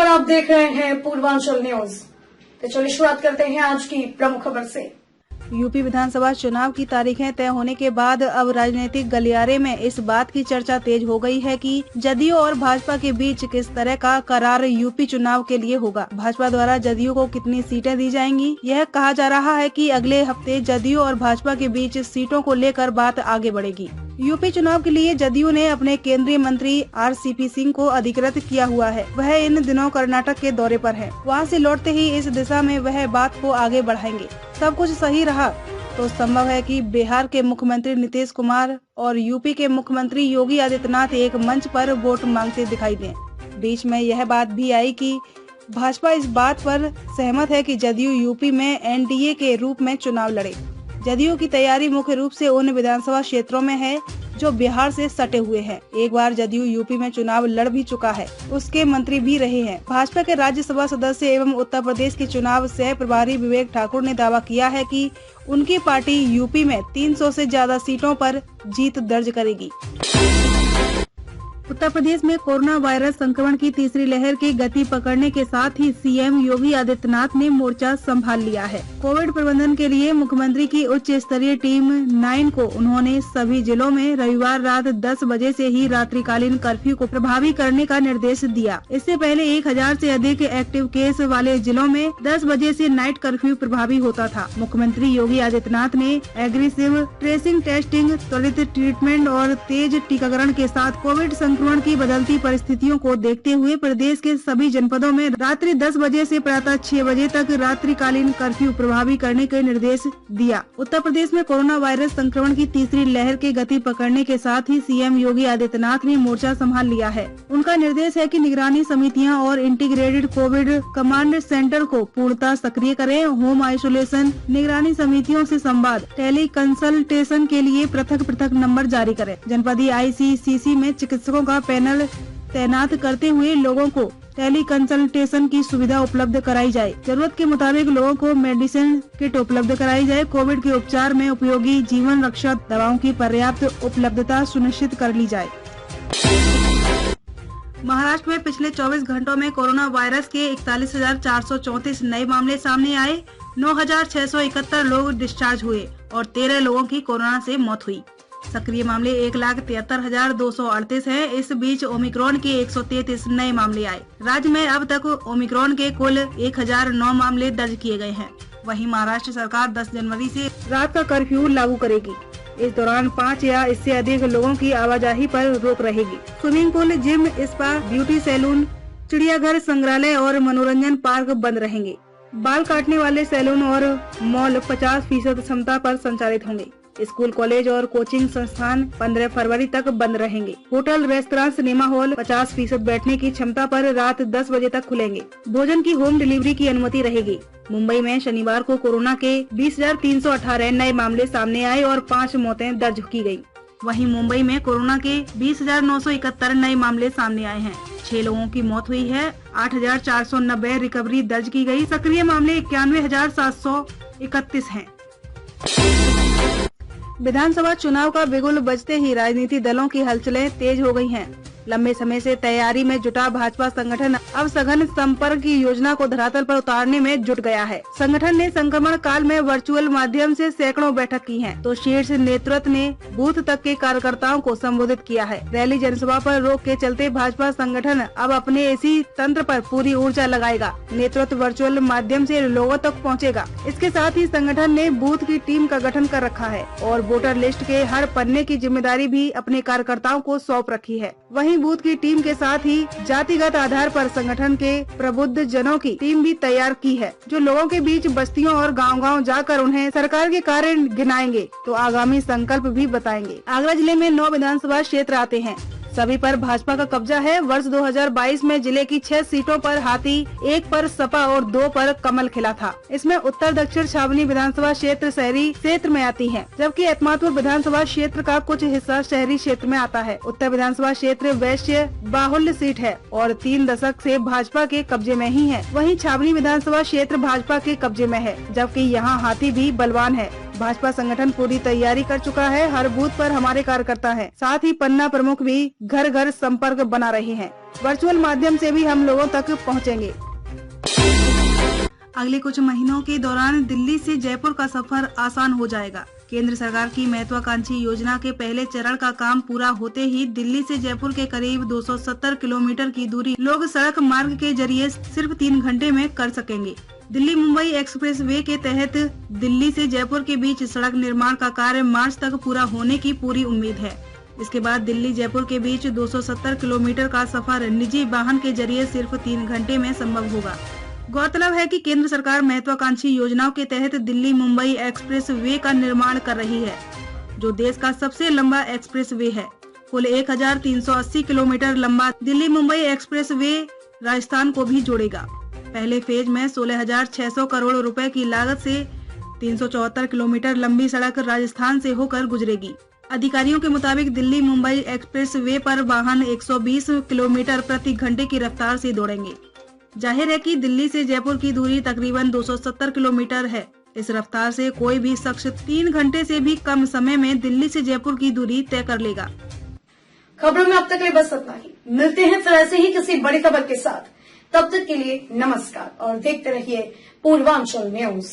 आप देख रहे हैं पूर्वांचल न्यूज। तो चलिए शुरुआत करते हैं आज की प्रमुख खबर से। यूपी विधानसभा चुनाव की तारीखें तय होने के बाद अब राजनीतिक गलियारे में इस बात की चर्चा तेज हो गई है कि जदयू और भाजपा के बीच किस तरह का करार यूपी चुनाव के लिए होगा। भाजपा द्वारा जदयू को कितनी सीटें दी जाएंगी, यह कहा जा रहा है कि अगले हफ्ते जदयू और भाजपा के बीच सीटों को लेकर बात आगे बढ़ेगी। यूपी चुनाव के लिए जदयू ने अपने केंद्रीय मंत्री आरसीपी सिंह को अधिकृत किया हुआ है। वह इन दिनों कर्नाटक के दौरे पर है। वहां से लौटते ही इस दिशा में वह बात को आगे बढ़ाएंगे। सब कुछ सही रहा तो संभव है कि बिहार के मुख्यमंत्री नीतीश कुमार और यूपी के मुख्यमंत्री योगी आदित्यनाथ एक मंच पर वोट मांगते दिखाई दें। बीच में यह बात भी आई कि भाजपा इस बात पर सहमत है कि जदयू यूपी में एनडीए के रूप में चुनाव लड़े। जदयू की तैयारी मुख्य रूप से उन विधानसभा क्षेत्रों में है जो बिहार से सटे हुए हैं। एक बार जदयू यूपी में चुनाव लड़ भी चुका है, उसके मंत्री भी रहे हैं। भाजपा के राज्यसभा सदस्य एवं उत्तर प्रदेश के चुनाव सह प्रभारी विवेक ठाकुर ने दावा किया है कि उनकी पार्टी यूपी में 300 से ज्यादा सीटों पर जीत दर्ज करेगी। उत्तर प्रदेश में कोरोना वायरस संक्रमण की तीसरी लहर की गति पकड़ने के साथ ही सीएम योगी आदित्यनाथ ने मोर्चा संभाल लिया है। कोविड प्रबंधन के लिए मुख्यमंत्री की उच्च स्तरीय टीम 9 को उन्होंने सभी जिलों में रविवार रात 10 बजे से ही रात्रिकालीन कर्फ्यू को प्रभावी करने का निर्देश दिया। इससे पहले 1000 से अधिक एक्टिव केस वाले जिलों में 10 बजे से नाइट कर्फ्यू प्रभावी होता था। मुख्यमंत्री योगी आदित्यनाथ ने एग्रेसिव ट्रेसिंग, टेस्टिंग, त्वरित ट्रीटमेंट और तेज टीकाकरण के साथ कोविड संक्रमण की बदलती परिस्थितियों को देखते हुए प्रदेश के सभी जनपदों में रात्रि 10 बजे से प्रातः 6 बजे तक रात्रिकालीन कर्फ्यू प्रभावी करने के निर्देश दिया। उत्तर प्रदेश में कोरोना वायरस संक्रमण की तीसरी लहर की गति पकड़ने के साथ ही सीएम योगी आदित्यनाथ ने मोर्चा संभाल लिया है। उनका निर्देश है कि निगरानी समितियां और इंटीग्रेटेड कोविड कमांड सेंटर को पूर्णतः सक्रिय करें। होम आइसोलेशन निगरानी समितियों से संवाद, टेली कंसल्टेशन के लिए पृथक पृथक नंबर जारी करें। जनपदीय ICCC में चिकित्सकों का पैनल तैनात करते हुए लोगों को टेली कंसल्टेशन की सुविधा उपलब्ध कराई जाए। जरूरत के मुताबिक लोगों को मेडिसिन किट उपलब्ध कराई जाए। कोविड के उपचार में उपयोगी जीवन रक्षक दवाओं की पर्याप्त उपलब्धता सुनिश्चित कर ली जाए। महाराष्ट्र में पिछले 24 घंटों में कोरोना वायरस के 41,434 नए मामले सामने आए। 9,671 लोग डिस्चार्ज हुए और 13 लोगों की कोरोना से मौत हुई। सक्रिय मामले 1,73,238 हैं। इस बीच ओमिक्रॉन के 133 नए मामले आए। राज्य में अब तक ओमिक्रॉन के कुल 1009 मामले दर्ज किए गए हैं। वहीं महाराष्ट्र सरकार 10 जनवरी से रात का कर्फ्यू लागू करेगी। इस दौरान 5 या इससे अधिक लोगों की आवाजाही पर रोक रहेगी। Swimming pool, gym, spa, beauty salon, चिड़ियाघर, संग्रहालय और मनोरंजन पार्क बंद रहेंगे। बाल काटने वाले सैलून और मॉल 50% क्षमता पर संचालित होंगे। स्कूल, कॉलेज और कोचिंग संस्थान 15 फरवरी तक बंद रहेंगे। होटल, रेस्तरां, सिनेमा हॉल 50% बैठने की क्षमता पर रात 10 बजे तक खुलेंगे। भोजन की होम डिलीवरी की अनुमति रहेगी। मुंबई में शनिवार को कोरोना के 20,318 नए मामले सामने आए और 5 मौतें दर्ज की गयी। वहीं मुंबई में कोरोना के 20,971 नए मामले सामने आए हैं। 6 लोगों की मौत हुई है। 8,490 रिकवरी दर्ज की गई। सक्रिय मामले 91,731 हैं। विधानसभा चुनाव का बिगुल बजते ही राजनीतिक दलों की हलचलें तेज हो गई हैं। लंबे समय से तैयारी में जुटा भाजपा संगठन अब सघन संपर्क की योजना को धरातल पर उतारने में जुट गया है। संगठन ने संक्रमण काल में वर्चुअल माध्यम से सैकड़ों बैठक की हैं, तो शीर्ष नेतृत्व ने बूथ तक के कार्यकर्ताओं को संबोधित किया है। रैली, जनसभा पर रोक के चलते भाजपा संगठन अब अपने इसी तंत्र पर पूरी ऊर्जा लगाएगा। नेतृत्व वर्चुअल माध्यम से लोगों तक पहुँचेगा। इसके साथ ही संगठन ने बूथ की टीम का गठन कर रखा है और वोटर लिस्ट के हर पन्ने की जिम्मेदारी भी अपने कार्यकर्ताओं को सौंप रखी है। वहीं बूथ की टीम के साथ ही जातिगत आधार पर संगठन के प्रबुद्ध जनों की टीम भी तैयार की है, जो लोगों के बीच बस्तियों और गांव-गांव जाकर उन्हें सरकार के कार्य गिनाएंगे तो आगामी संकल्प भी बताएंगे। आगरा जिले में 9 विधानसभा क्षेत्र आते हैं। सभी पर भाजपा का कब्जा है। वर्ष 2022 में जिले की 6 सीटों पर हाथी, 1 पर सपा और 2 पर कमल खिला था। इसमें उत्तर दक्षिण छावनी विधानसभा क्षेत्र शहरी क्षेत्र में आती है, जबकि एतमादपुर विधानसभा क्षेत्र का कुछ हिस्सा शहरी क्षेत्र में आता है। उत्तर विधानसभा क्षेत्र वैश्य बाहुल्य सीट है और 3 दशक से भाजपा के कब्जे में ही है। वहीं छावनी विधानसभा क्षेत्र भाजपा के कब्जे में है, जबकि यहाँ हाथी भी बलवान है। भाजपा संगठन पूरी तैयारी कर चुका है। हर बूथ पर हमारे कार्यकर्ता हैं। साथ ही पन्ना प्रमुख भी घर घर संपर्क बना रहे हैं। वर्चुअल माध्यम से भी हम लोगों तक पहुंचेंगे। अगले कुछ महीनों के दौरान दिल्ली से जयपुर का सफर आसान हो जाएगा। केंद्र सरकार की महत्वाकांक्षी योजना के पहले चरण का काम पूरा होते ही दिल्ली से जयपुर के करीब 270 किलोमीटर की दूरी लोग सड़क मार्ग के जरिए सिर्फ 3 घंटे में कर सकेंगे। दिल्ली मुंबई एक्सप्रेस वे के तहत दिल्ली से जयपुर के बीच सड़क निर्माण का कार्य मार्च तक पूरा होने की पूरी उम्मीद है। इसके बाद दिल्ली जयपुर के बीच 270 किलोमीटर का सफर निजी वाहन के जरिए सिर्फ 3 घंटे में संभव होगा। गौरतलब है कि केंद्र सरकार महत्वाकांक्षी योजनाओं के तहत दिल्ली मुंबई एक्सप्रेस वे का निर्माण कर रही है, जो देश का सबसे लंबा एक्सप्रेस वे है। कुल 1380 किलोमीटर लंबा दिल्ली मुंबई एक्सप्रेस वे राजस्थान को भी जोड़ेगा। पहले फेज में 16,600 करोड़ रुपए की लागत से 374 किलोमीटर लंबी सड़क राजस्थान से होकर गुजरेगी। अधिकारियों के मुताबिक दिल्ली मुंबई एक्सप्रेस वे पर वाहन 120 किलोमीटर प्रति घंटे की रफ्तार से दौड़ेंगे। जाहिर है कि दिल्ली से जयपुर की दूरी तकरीबन 270 किलोमीटर है। इस रफ्तार से कोई भी शख्स 3 घंटे से भी कम समय में दिल्ली से जयपुर की दूरी तय कर लेगा। खबरों में अब तक के लिए बस इतना ही। मिलते हैं फिर ऐसे ही किसी बड़ी खबर के साथ। तब तक के लिए नमस्कार और देखते रहिए पूर्वांचल न्यूज।